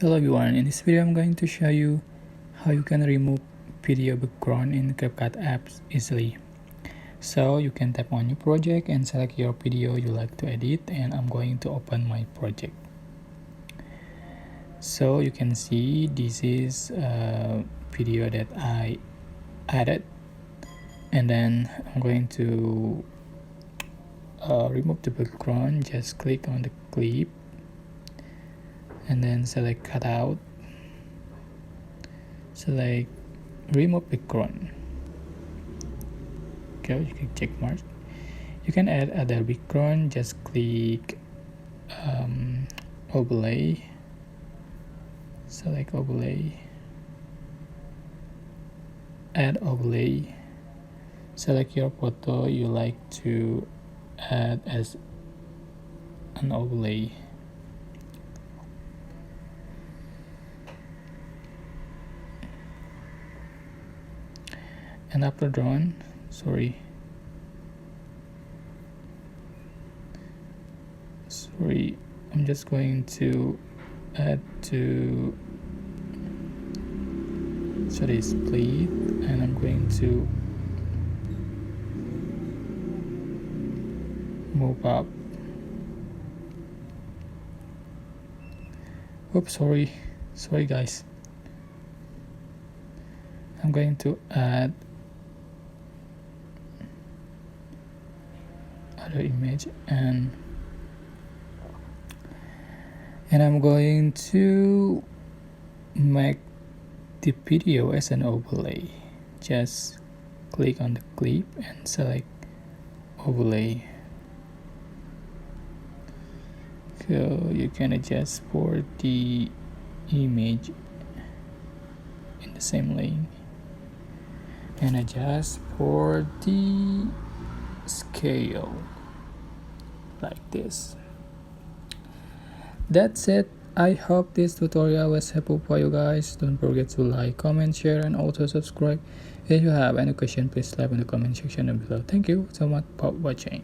Hello everyone, in this video I'm going to show you how you can remove video background in CapCut apps easily. So you can tap on your project and select your video you like to edit, and I'm going to open my project. So you can see this is a video that I added, and then I'm going to remove the background. Just click on the clip and then select cutout, select remove background. Okay, you can check mark. You can add other background. Just click overlay, select overlay, add overlay, select your photo you like to add as an overlay. And after drawn, I'm just going to add to split, and I'm going to move up. Oops, sorry guys. I'm going to add other image, and I'm going to make the video as an overlay. Just click on the clip and select overlay. So you can adjust for the image in the same lane and adjust for the scale like this. That's it. I hope this tutorial was helpful for you guys. Don't forget to like, comment, share, and also subscribe. If you have any question, please leave in the comment section below. Thank you so much for watching.